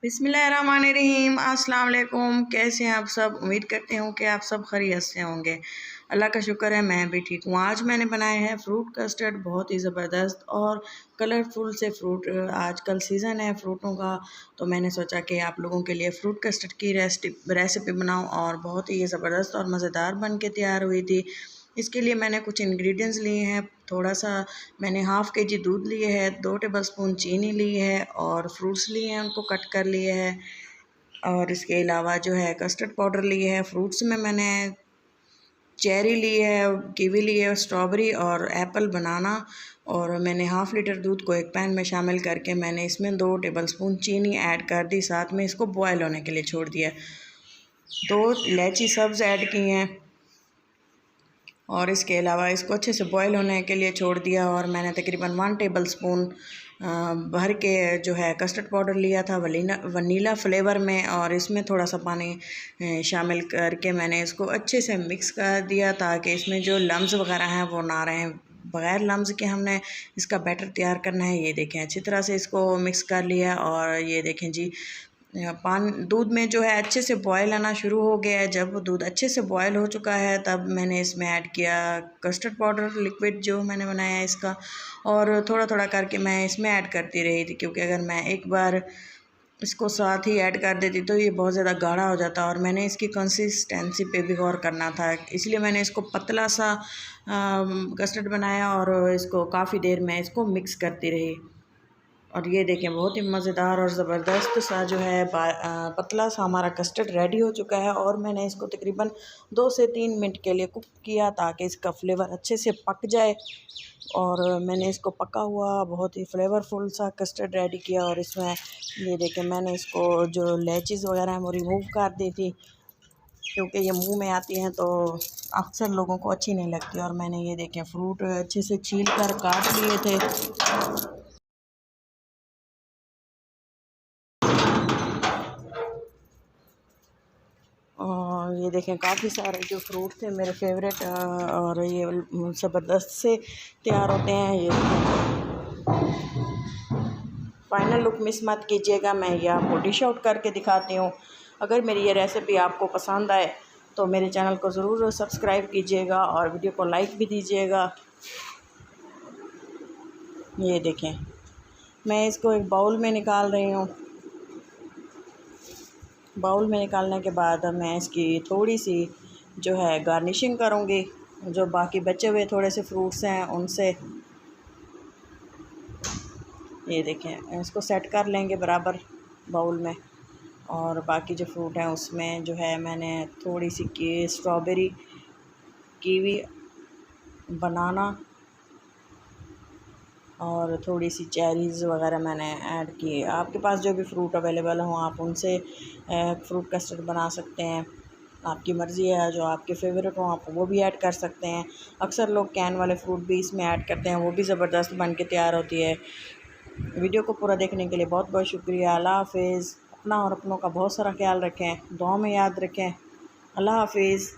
बिस्मिल्लाहिर्रहमानिर्रहीम। अस्सलाम वालेकुम। कैसे हैं आप सब? उम्मीद करते हूँ कि आप सब खैरियत से होंगे। अल्लाह का शुक्र है मैं भी ठीक हूँ। आज मैंने बनाया है फ्रूट कस्टर्ड, बहुत ही ज़बरदस्त और कलरफुल से फ्रूट। आजकल सीज़न है फ्रूटों का, तो मैंने सोचा कि आप लोगों के लिए फ्रूट कस्टर्ड की रेसिपी बनाऊँ और बहुत ही ज़बरदस्त और मज़ेदार बन के तैयार हुई थी। इसके लिए मैंने कुछ इंग्रेडिएंट्स लिए हैं। थोड़ा सा मैंने हाफ़ केजी दूध लिए है, 2 टेबलस्पून चीनी ली है और फ्रूट्स लिए हैं, उनको कट कर लिए है। और इसके अलावा जो है कस्टर्ड पाउडर लिए है। फ्रूट्स में मैंने चेरी ली है, कीवी ली है, स्ट्रॉबेरी और एप्पल, बनाना। और मैंने हाफ़ लीटर दूध को एक पैन में शामिल करके मैंने इसमें 2 टेबलस्पून चीनी ऐड कर दी। साथ में इसको बॉयल होने के लिए छोड़ दिया। 2 इलायची सब्ज़ ऐड की हैं और इसके अलावा इसको अच्छे से बॉयल होने के लिए छोड़ दिया। और मैंने तकरीबन 1 टेबलस्पून भर के जो है कस्टर्ड पाउडर लिया था वनीला फ्लेवर में, और इसमें थोड़ा सा पानी शामिल करके मैंने इसको अच्छे से मिक्स कर दिया ताकि इसमें जो लम्स वगैरह हैं वो ना रहें। बग़ैर लम्स के हमने इसका बैटर तैयार करना है। ये देखें, अच्छी तरह से इसको मिक्स कर लिया। और ये देखें जी, दूध में जो है अच्छे से बॉयल आना शुरू हो गया है। जब दूध अच्छे से बॉयल हो चुका है तब मैंने इसमें ऐड किया कस्टर्ड पाउडर लिक्विड जो मैंने बनाया है इसका, और थोड़ा थोड़ा करके मैं इसमें ऐड करती रही थी, क्योंकि अगर मैं एक बार इसको साथ ही ऐड कर देती तो ये बहुत ज़्यादा गाढ़ा हो जाता। और मैंने इसकी कंसिस्टेंसी पे भी गौर करना था, इसलिए मैंने इसको पतला सा कस्टर्ड बनाया और इसको काफ़ी देर मैं इसको मिक्स करती रही। और ये देखें, बहुत ही मज़ेदार और ज़बरदस्त सा जो है पतला सा हमारा कस्टर्ड रेडी हो चुका है। और मैंने इसको तकरीबन 2 से 3 मिनट के लिए कुक किया ताकि इसका फ्लेवर अच्छे से पक जाए। और मैंने इसको पका हुआ बहुत ही फ्लेवरफुल सा कस्टर्ड रेडी किया। और इसमें ये देखें, मैंने इसको जो इलायचीज़ वगैरह हैं वो रिमूव कर दी थी, क्योंकि ये मुंह में आती हैं तो अक्सर लोगों को अच्छी नहीं लगती। और मैंने ये देखें फ्रूट अच्छे से छील कर काट लिए थे। और ये देखें, काफ़ी सारे जो फ्रूट थे मेरे फेवरेट, और ये ज़बरदस्त से तैयार होते हैं। ये फाइनल लुक मिस मत कीजिएगा, मैं ये आपको डिश आउट करके दिखाती हूँ। अगर मेरी ये रेसिपी आपको पसंद आए तो मेरे चैनल को ज़रूर सब्सक्राइब कीजिएगा और वीडियो को लाइक भी दीजिएगा। ये देखें, मैं इसको एक बाउल में निकाल रही हूँ। बाउल में निकालने के बाद मैं इसकी थोड़ी सी जो है गार्निशिंग करूँगी, जो बाकी बचे हुए थोड़े से फ्रूट्स हैं उनसे। ये देखें, इसको सेट कर लेंगे बराबर बाउल में। और बाकी जो फ्रूट हैं उसमें जो है मैंने थोड़ी सी स्ट्रॉबेरी, कीवी, बनाना और थोड़ी सी चेरीज़ वगैरह मैंने ऐड की। आपके पास जो भी फ्रूट अवेलेबल हो आप उनसे फ्रूट कस्टर्ड बना सकते हैं, आपकी मर्ज़ी है। जो आपके फेवरेट हो आप वो भी ऐड कर सकते हैं। अक्सर लोग कैन वाले फ्रूट भी इसमें ऐड करते हैं, वो भी ज़बरदस्त बन के तैयार होती है। वीडियो को पूरा देखने के लिए बहुत बहुत शुक्रिया। अल्लाह हाफ़िज़। अपना और अपनों का बहुत सारा ख्याल रखें, दुआ में याद रखें। अल्लाह हाफ़िज़।